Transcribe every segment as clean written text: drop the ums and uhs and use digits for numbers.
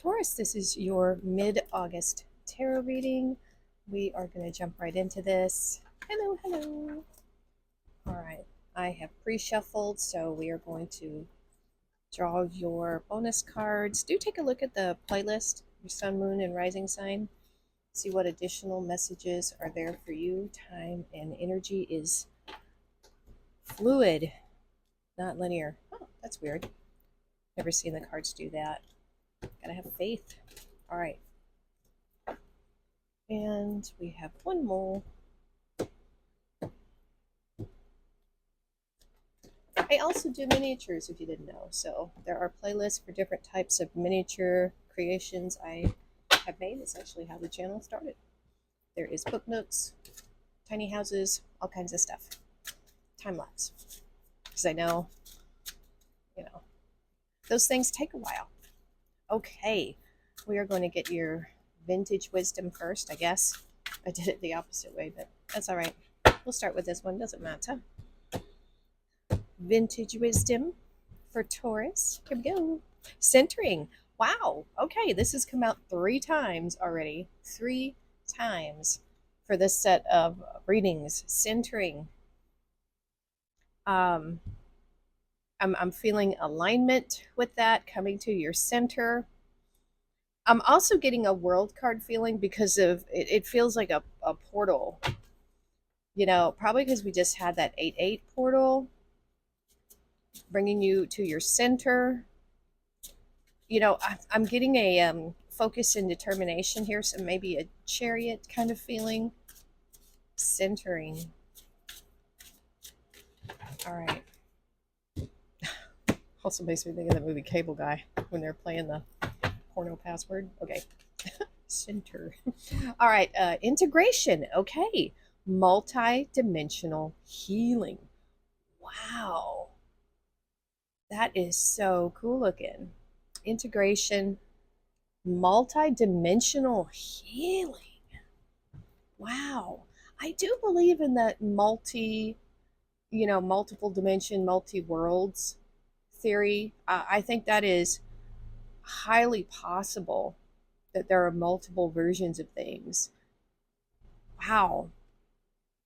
Taurus, this is your mid-August tarot reading. We are going to jump right into this. Hello, hello. All right, I have pre-shuffled, so we are going to draw your bonus cards. Do take a look at the playlist, your sun, moon, and rising sign. See what additional messages are there for you. Time and energy is fluid, not linear. Oh, that's weird. Never seen the cards do that. Gotta have faith. All right. And we have one more. I also do miniatures, if you didn't know. So there are playlists for different types of miniature creations I have made. It's actually how the channel started. There is book notes, tiny houses, all kinds of stuff. Time lapse. Because I know, those things take a while. Okay, we are going to get your vintage wisdom first, I guess. I did it the opposite way, but that's all right. We'll start with this one, doesn't matter. Vintage wisdom for Taurus. Here we go. Centering. Wow. Okay, this has come out 3 times already. 3 times for this set of readings. Centering. I'm feeling alignment with that, coming to your center. I'm also getting a world card feeling because of it feels like a portal. Probably because we just had that 8-8 portal bringing you to your center. I'm getting a focus and determination here, so maybe a chariot kind of feeling. Centering. All right. Also makes me think of the movie Cable Guy when they're playing the porno password. Okay. Center. All right. Integration. Okay. Multi-dimensional healing. Wow. That is so cool looking. Integration, multi-dimensional healing. Wow. I do believe in that multiple dimension, multi worlds theory. I think that is highly possible that there are multiple versions of things. Wow.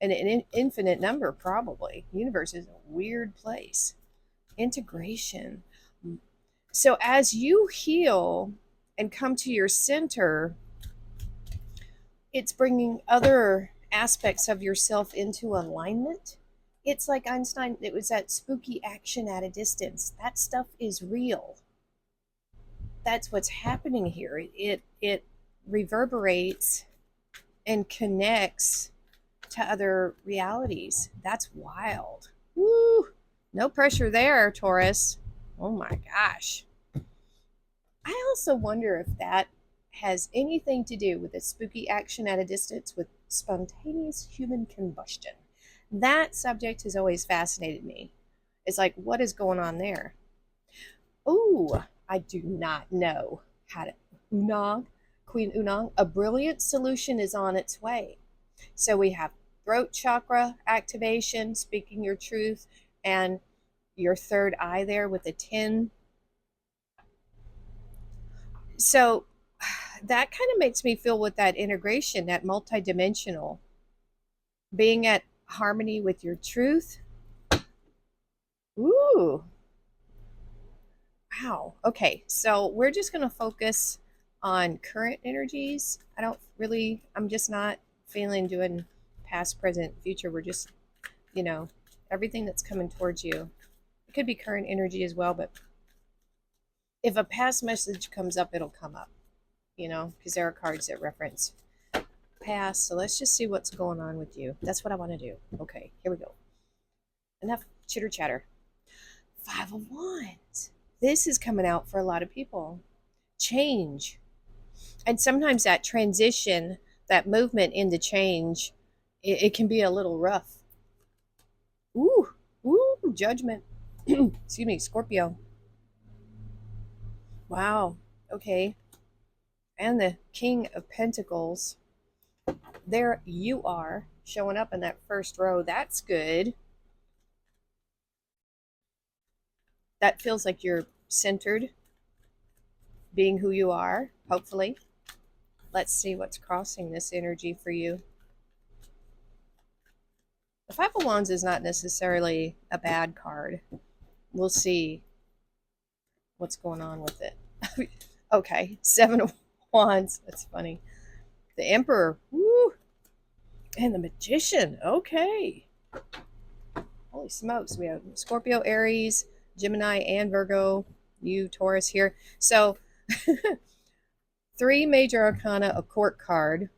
And an infinite number, probably. The universe is a weird place. Integration. So as you heal and come to your center, it's bringing other aspects of yourself into alignment. It's like Einstein, it was that spooky action at a distance. That stuff is real. That's what's happening here. It reverberates and connects to other realities. That's wild. Woo! No pressure there, Taurus. Oh my gosh. I also wonder if that has anything to do with the spooky action at a distance with spontaneous human combustion. That subject has always fascinated me. It's like, what is going on there? Oh, I do not know how to. Unong, Queen Unong, a brilliant solution is on its way. So we have throat chakra activation, speaking your truth, and your third eye there with a 10. So that kind of makes me feel with that integration, that multidimensional, being at harmony with your truth. Ooh. Wow. Okay. So we're just going to focus on current energies. I'm just not feeling doing past, present, future. We're just, everything that's coming towards you. It could be current energy as well, but if a past message comes up, it'll come up, because there are cards that reference past. So let's just see what's going on with you. That's what I want to do. Okay, here we go. Enough chitter chatter. 5 of Wands. This is coming out for a lot of people. Change. And sometimes that transition, that movement into change, it can be a little rough. Ooh, judgment. Excuse me, Scorpio. Wow, okay. And the King of Pentacles. There you are, showing up in that first row. That's good. That feels like you're centered. being who you are, hopefully. Let's see what's crossing this energy for you. The Five of Wands is not necessarily a bad card. We'll see what's going on with it. Okay, Seven of Wands. That's funny. The Emperor. Woo! And the Magician. Okay. Holy smokes. We have Scorpio, Aries, Gemini, and Virgo. You, Taurus here. So, three major arcana, a court card.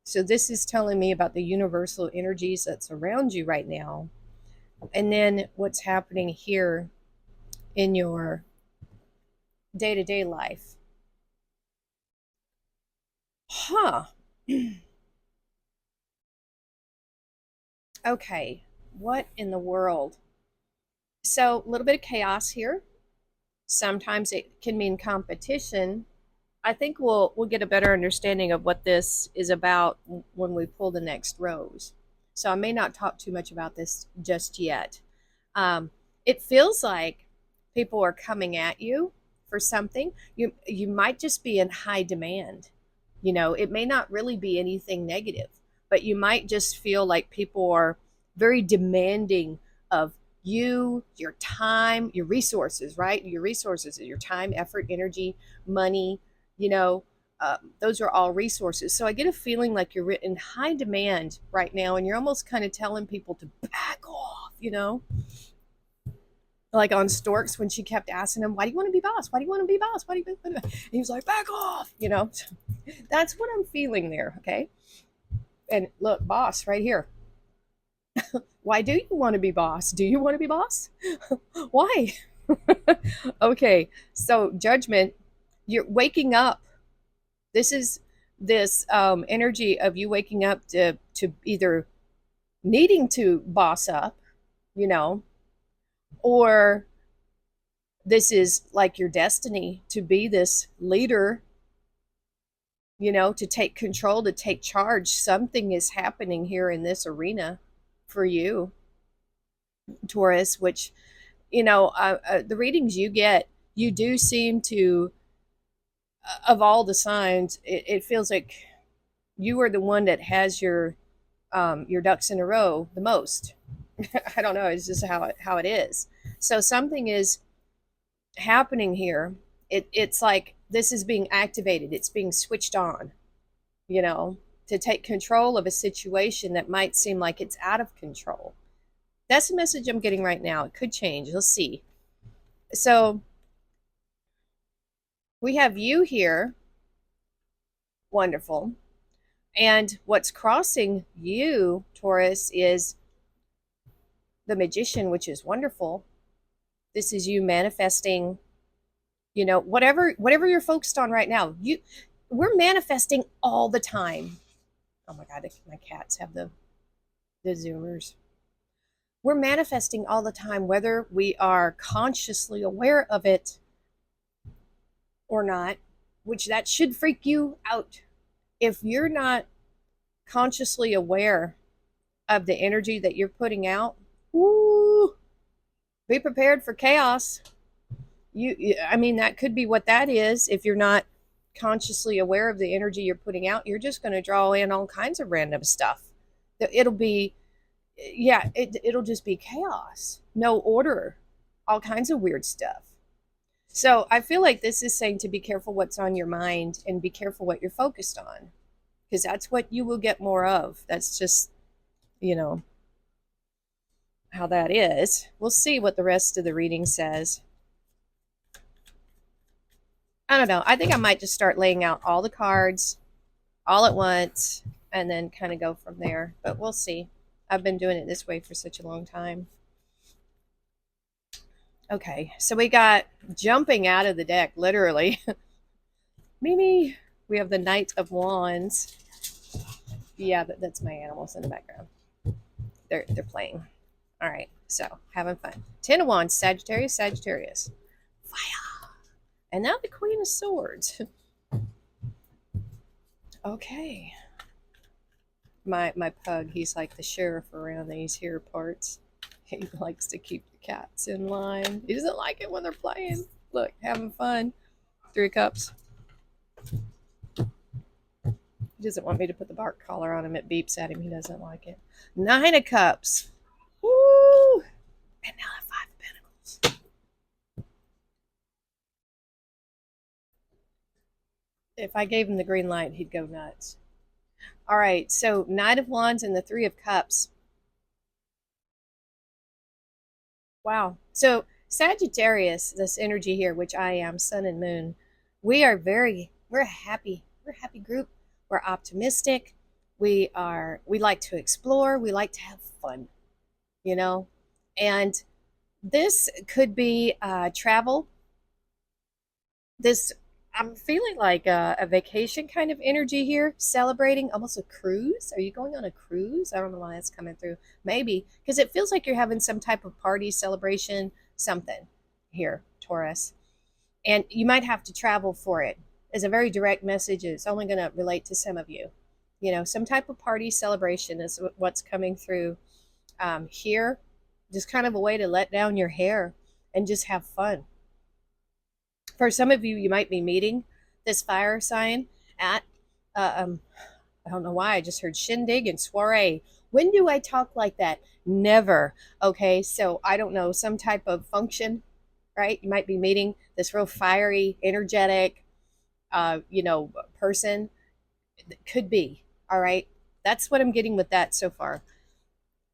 So this is telling me about the universal energies that's around you right now. And then what's happening here in your day-to-day life. Huh. Okay. What in the world? So a little bit of chaos here. Sometimes it can mean competition. I think we'll get a better understanding of what this is about when we pull the next rose. So I may not talk too much about this just yet. It feels like people are coming at you for something. You might just be in high demand. You know, it may not really be anything negative, but you might just feel like people are very demanding of you, your time, your resources, right? Your resources, your time, effort, energy, money, you know, those are all resources. So I get a feeling like you're in high demand right now, and you're almost kind of telling people to back off, you know? Like on Storks when she kept asking him, why do you want to be boss? Why do you want to be boss? Why do you? And he was like, back off, you know? That's what I'm feeling there, okay? And look, boss right here. Why do you want to be boss? Do you want to be boss? Why? Okay, so judgment, you're waking up. This is this energy of you waking up to either needing to boss up, you know, or this is like your destiny to be this leader, you know, to take control, to take charge. Something is happening here in this arena for you, Taurus, which, you know, the readings you get, you do seem to, of all the signs, it feels like you are the one that has your ducks in a row the most. I don't know. It's just how it is. So something is happening here. It's like this is being activated. It's being switched on, you know, to take control of a situation that might seem like it's out of control. That's the message I'm getting right now. It could change. Let's see. So we have you here. Wonderful. And what's crossing you, Taurus, is the Magician, which is wonderful. This is you manifesting, you know, whatever you're focused on right now. We're manifesting all the time. Oh my God, my cats have the zoomers. We're manifesting all the time, whether we are consciously aware of it or not, which that should freak you out. If you're not consciously aware of the energy that you're putting out, woo, be prepared for chaos. I mean, that could be what that is. If you're not consciously aware of the energy you're putting out, you're just going to draw in all kinds of random stuff. It'll be, yeah, it'll just be chaos, no order, all kinds of weird stuff. So I feel like this is saying to be careful what's on your mind and be careful what you're focused on, because that's what you will get more of. That's just, you know, how that is. We'll see what the rest of the reading says. I don't know. I think I might just start laying out all the cards all at once and then kind of go from there. But we'll see. I've been doing it this way for such a long time. Okay, so we got jumping out of the deck, literally. Mimi, we have the Knight of Wands. Yeah, that's my animals in the background. They're playing. All right, so having fun. Ten of Wands, Sagittarius, Sagittarius. Fire. And now the Queen of Swords. Okay. My pug, he's like the sheriff around these here parts. He likes to keep the cats in line. He doesn't like it when they're playing. Look, having fun. Three of Cups. He doesn't want me to put the bark collar on him. It beeps at him. He doesn't like it. Nine of Cups. Woo! And now the Five of Pentacles. If I gave him the green light, he'd go nuts. All right, so Knight of Wands and the Three of Cups. Wow. So Sagittarius, this energy here, which I am, Sun and Moon, we're a happy group. We're optimistic. We like to explore. We like to have fun, you know? And this could be travel. This I'm feeling like a vacation kind of energy here, celebrating almost a cruise. Are you going on a cruise? I don't know why that's coming through. Maybe because it feels like you're having some type of party, celebration, something here, Taurus. And you might have to travel for it. It's a very direct message. It's only going to relate to some of you. You know, some type of party celebration is what's coming through here. Just kind of a way to let down your hair and just have fun. For some of you, you might be meeting this fire sign at, I don't know why, I just heard shindig and soiree. When do I talk like that? Never. Okay, so I don't know, some type of function, right? You might be meeting this real fiery, energetic, person. Could be. All right, that's what I'm getting with that so far.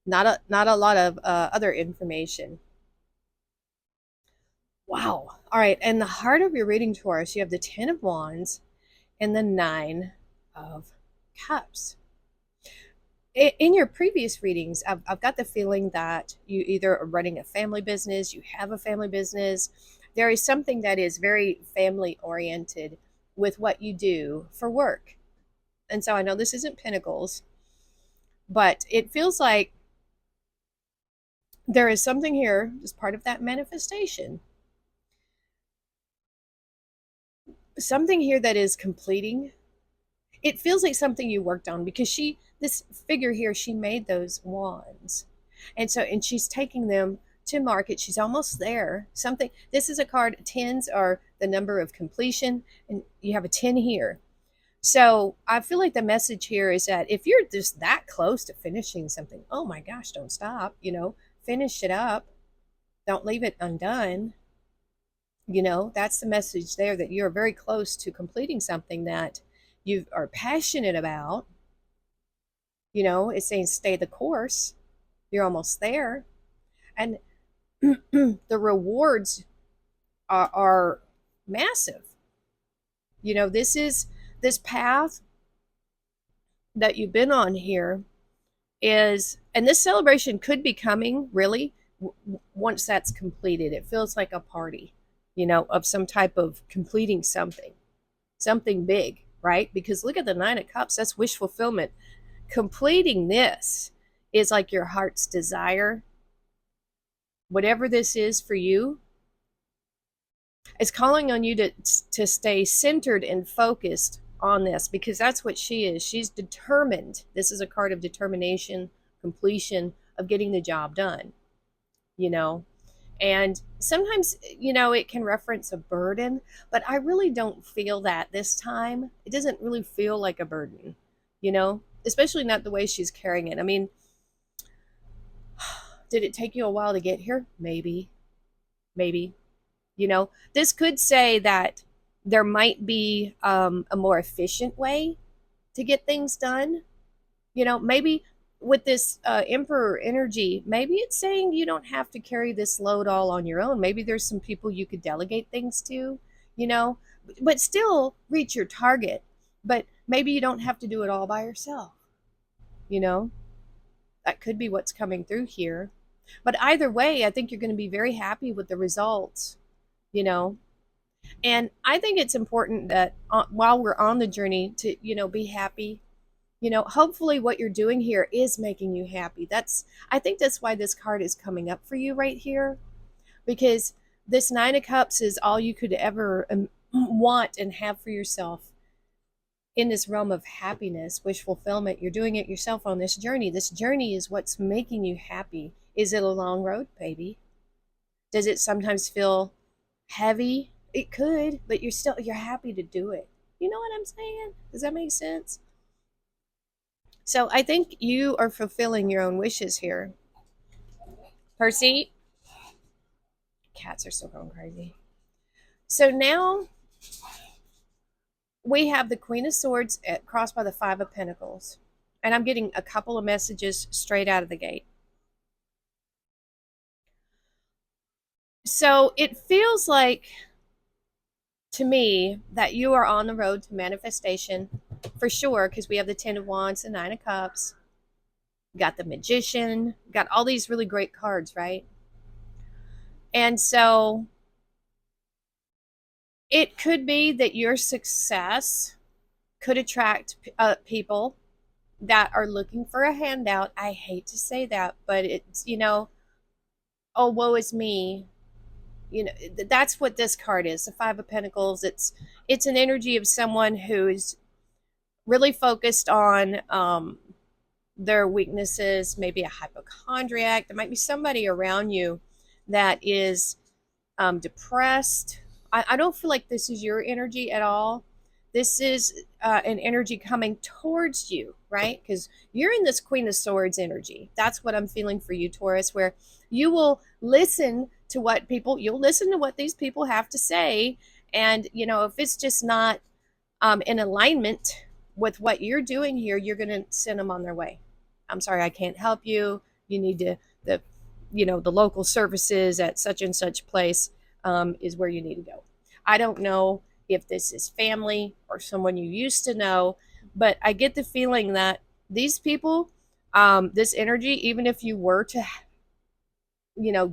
Not a lot of other information. Wow. All right. And the heart of your reading, Taurus, you have the Ten of Wands and the Nine of Cups. In your previous readings, I've got the feeling that you either are running a family business, you have a family business. There is something that is very family oriented with what you do for work. And so I know this isn't Pentacles, but it feels like there is something here as part of that manifestation. Something here that is completing. It feels like something you worked on because this figure here, she made those wands. And she's taking them to market. She's almost there. This is a card, tens are the number of completion, and you have a 10 here. So I feel like the message here is that if you're just that close to finishing something, oh my gosh, don't stop, finish it up. Don't leave it undone. That's the message there, that you're very close to completing something that you are passionate about. It's saying stay the course. You're almost there. And the rewards are massive. This path that you've been on here and this celebration could be coming really once that's completed. It feels like a party, of some type of completing something big, right? Because look at the Nine of Cups, that's wish fulfillment. Completing this is like your heart's desire. Whatever this is for you, it's calling on you to stay centered and focused on this, because that's what she is. She's determined. This is a card of determination, completion, of getting the job done, And sometimes, it can reference a burden, but I really don't feel that this time. It doesn't really feel like a burden, especially not the way she's carrying it. I mean, did it take you a while to get here? Maybe. This could say that there might be a more efficient way to get things done. Maybe with this Emperor energy, maybe it's saying you don't have to carry this load all on your own. Maybe there's some people you could delegate things to, but still reach your target. But maybe you don't have to do it all by yourself. That could be what's coming through here. But either way, I think you're going to be very happy with the results, And I think it's important that while we're on the journey to, be happy. Hopefully what you're doing here is making you happy. I think that's why this card is coming up for you right here, because this Nine of Cups is all you could ever want and have for yourself in this realm of happiness, wish fulfillment. You're doing it yourself on this journey. This journey is what's making you happy. Is it a long road, baby? Does it sometimes feel heavy? It could, but you're happy to do it. You know what I'm saying? Does that make sense? So I think you are fulfilling your own wishes here. Percy, cats are still going crazy. So now we have the Queen of Swords crossed by the Five of Pentacles. And I'm getting a couple of messages straight out of the gate. So it feels like to me that you are on the road to manifestation for sure, because we have the Ten of Wands, the Nine of Cups, got the Magician, got all these really great cards, right? And so it could be that your success could attract people that are looking for a handout. I hate to say that, but it's, oh, woe is me. That's what this card is, the Five of Pentacles. It's an energy of someone who's really focused on their weaknesses, maybe a hypochondriac. There might be somebody around you that is depressed. I don't feel like this is your energy at all. This is an energy coming towards you, right? Because you're in this Queen of Swords energy. That's what I'm feeling for you, Taurus, where you will listen to you'll listen to what these people have to say. And, if it's just not in alignment with what you're doing here, you're going to send them on their way. I'm sorry, I can't help you. You need the local services at such and such place is where you need to go. I don't know if this is family or someone you used to know, but I get the feeling that these people, this energy, even if you were to,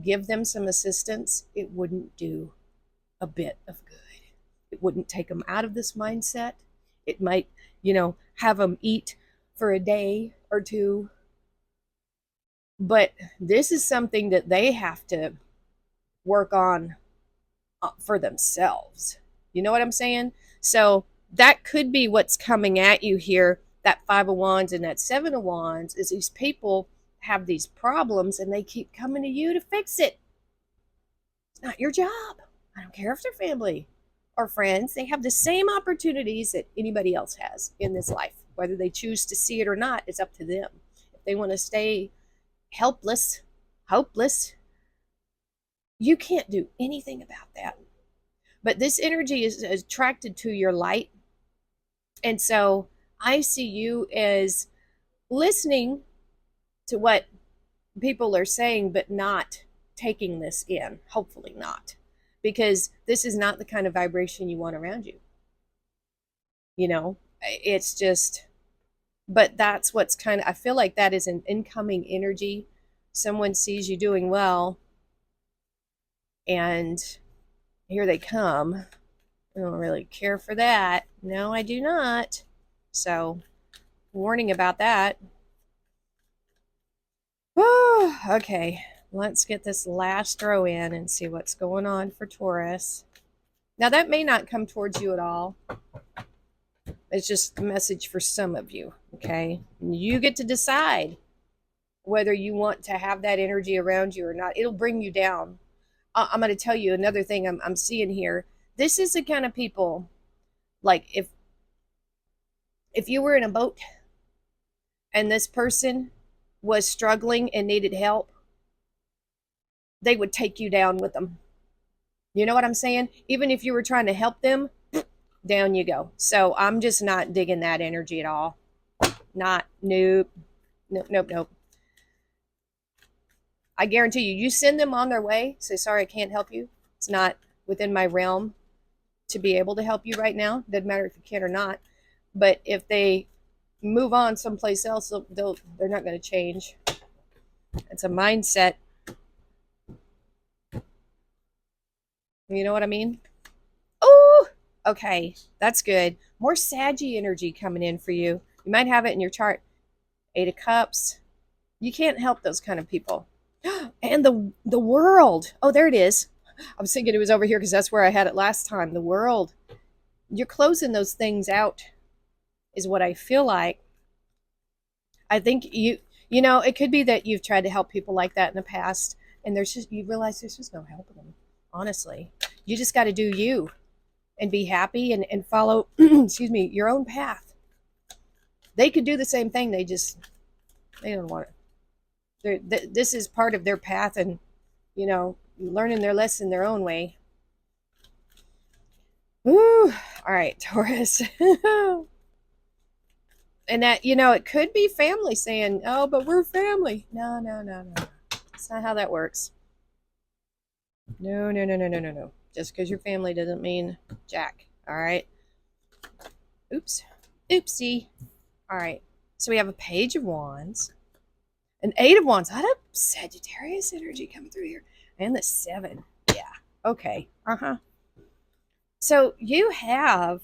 give them some assistance, it wouldn't do a bit of good. It wouldn't take them out of this mindset. It might, have them eat for a day or two. But this is something that they have to work on for themselves. You know what I'm saying? So that could be what's coming at you here. That Five of Wands and that Seven of Wands is these people have these problems and they keep coming to you to fix it. It's not your job. I don't care if they're family or friends. They have the same opportunities that anybody else has in this life. Whether they choose to see it or not, it's up to them. If they want to stay helpless, hopeless, you can't do anything about that. But this energy is attracted to your light. And so I see you as listening to what people are saying, but not taking this in. Hopefully not. Because this is not the kind of vibration you want around you. It's just, but that's what's I feel like that is an incoming energy. Someone sees you doing well, and here they come. I don't really care for that. No, I do not. So, warning about that. Oh, okay, let's get this last row in and see what's going on for Taurus. Now, that may not come towards you at all. It's just a message for some of you, okay? You get to decide whether you want to have that energy around you or not. It'll bring you down. I'm going to tell you another thing I'm seeing here. This is the kind of people, like if you were in a boat and this person was struggling and needed help, they would take you down with them. You know what I'm saying? Even if you were trying to help them, down you go. So I'm just not digging that energy at all. Nope. I guarantee you send them on their way, say, sorry, I can't help you. It's not within my realm to be able to help you right now. Doesn't matter if you can or not. But if they move on someplace else, they're not going to change. It's a mindset. You know what I mean? Oh, okay. That's good. More Saggy energy coming in for you. You might have it in your chart. Eight of Cups. You can't help those kind of people. And the World. Oh, there it is. I was thinking it was over here because that's where I had it last time. The World. You're closing those things out is what I feel like. I think it could be that you've tried to help people like that in the past, and you realize there's just no helping them. Honestly, you just got to do you. and be happy and follow excuse me, your own path. They could do the same thing. They don't want it. This is part of their path, and learning their lesson their own way. Ooh, all right, Taurus. And that, it could be family saying, oh, but we're family. No, no, no, no. That's not how that works. No, no, no, no, no, no, no. Just because you're family doesn't mean jack. All right. Oops. Oopsie. All right. So we have a Page of Wands, an Eight of Wands. I have Sagittarius energy coming through here. And the 7. Yeah. Okay. Uh-huh. So you have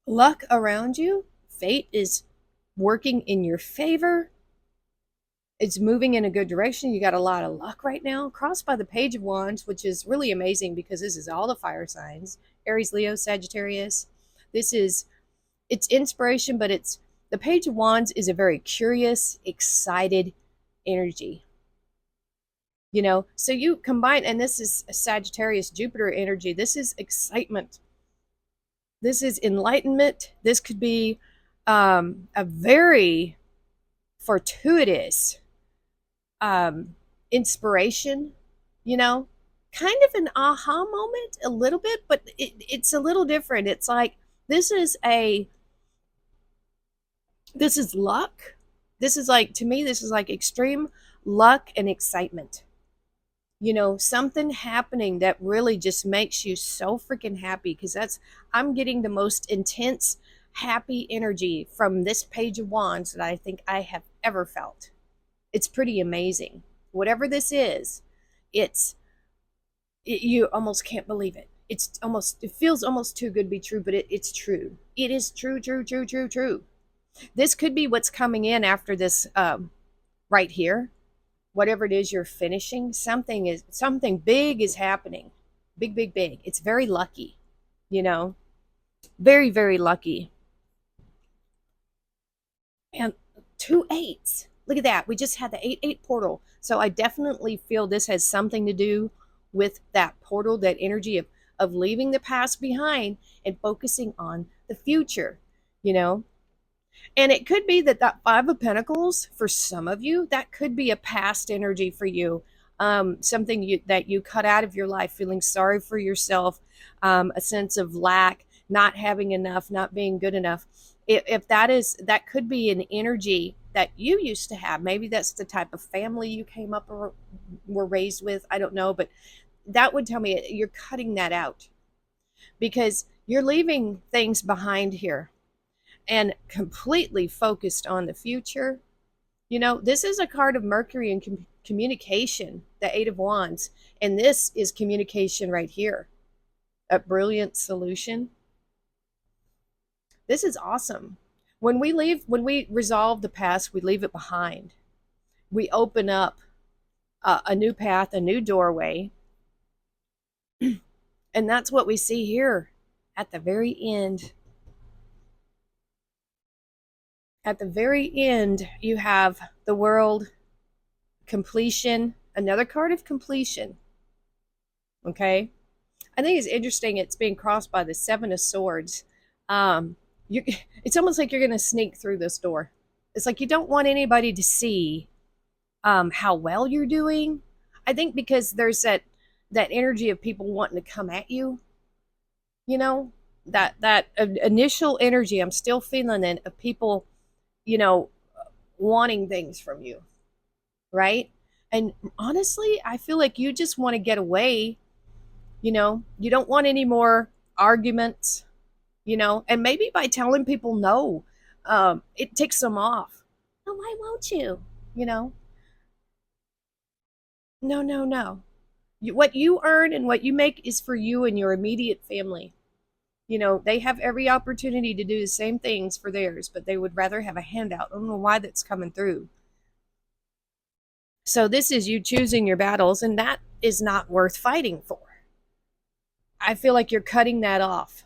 luck around you. Fate is working in your favor. It's moving in a good direction. You got a lot of luck right now. Crossed by the Page of Wands, which is really amazing because this is all the fire signs. Aries, Leo, Sagittarius. It's inspiration, but the Page of Wands is a very curious, excited energy. So you combine, and this is a Sagittarius Jupiter energy. This is excitement. This is enlightenment. This could be a very fortuitous inspiration, kind of an aha moment a little bit, but it's a little different. It's like this is luck. This is like, to me, this is like extreme luck and excitement. Something happening that really just makes you so freaking happy, because I'm getting the most intense happy energy from this Page of Wands that I think I have ever felt. It's pretty amazing. Whatever this is, you almost can't believe it. It feels almost too good to be true, but it's true. It is true, true, true, true, true. This could be what's coming in after this right here. Whatever it is you're finishing, something big is happening. Big, big, big. It's very lucky, very, very lucky. And 2 8s. Look at that. We just had the 8-8 portal. So I definitely feel this has something to do with that portal, that energy of leaving the past behind and focusing on the future, And it could be that 5 of Pentacles, for some of you, that could be a past energy for you. Something that you cut out of your life, feeling sorry for yourself, a sense of lack, not having enough, not being good enough. If that could be an energy that you used to have. Maybe that's the type of family you came up or were raised with. I don't know, but that would tell me you're cutting that out because you're leaving things behind here and completely focused on the future. This is a card of Mercury and communication, the 8 of Wands, and this is communication right here. A brilliant solution. This is awesome. When we resolve the past, we leave it behind. We open up a new path, a new doorway. And that's what we see here at the very end. At the very end, you have the World, completion, another card of completion. Okay? I think it's interesting it's being crossed by the 7 of Swords. It's almost like you're going to sneak through this door. It's like you don't want anybody to see how well you're doing. I think because there's that energy of people wanting to come at you. That initial energy, I'm still feeling it, of people, wanting things from you, right? And honestly, I feel like you just want to get away. You don't want any more arguments. And maybe by telling people no, it ticks them off. Oh, why won't you? No, no, no. What you earn and what you make is for you and your immediate family. They have every opportunity to do the same things for theirs, but they would rather have a handout. I don't know why that's coming through. So this is you choosing your battles, and that is not worth fighting for. I feel like you're cutting that off,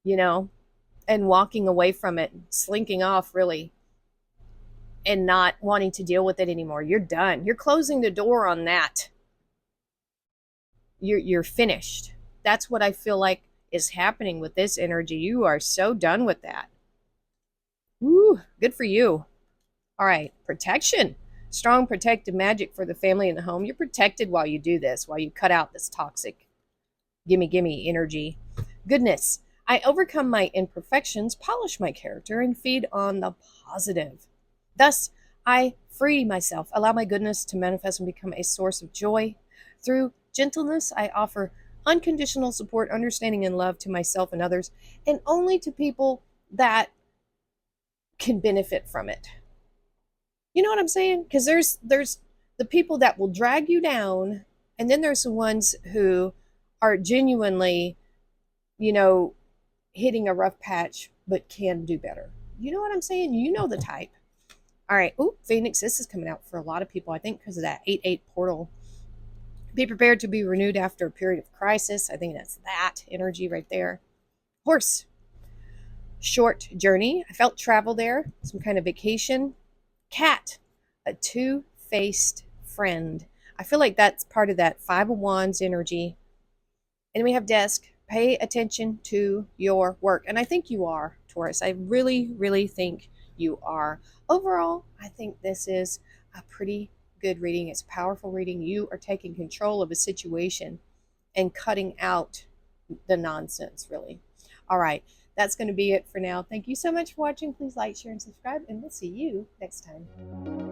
and walking away from it, slinking off, really, and not wanting to deal with it anymore. You're done. You're closing the door on that. You're finished. that's what I feel like is happening with this energy. You are so done with that. Woo, good for you. All right, protection. Strong protective magic for the family and the home. You're protected while you do this, while you cut out this toxic gimme energy. Goodness. I overcome my imperfections, polish my character, and feed on the positive. Thus, I free myself, allow my goodness to manifest and become a source of joy. Through gentleness, I offer unconditional support, understanding, and love to myself and others, and only to people that can benefit from it. You know what I'm saying? Because there's the people that will drag you down, and then there's the ones who are genuinely, you know, hitting a rough patch but can do better. You know what I'm saying? You know the type. All right. Oh, Phoenix, this is coming out for a lot of people, I think, because of that 8-8 portal. Be prepared to be renewed after a period of crisis. I think that's that energy right there. Horse, short journey. I felt travel there, some kind of vacation. Cat, a two-faced friend. I feel like that's part of that Five of Wands energy. And we have desk. Pay attention to your work. And I think you are, Taurus. I really, really think you are. Overall, I think this is a pretty good reading. It's a powerful reading. You are taking control of a situation and cutting out the nonsense, really. All right. That's going to be it for now. Thank you so much for watching. Please like, share, and subscribe, and we'll see you next time.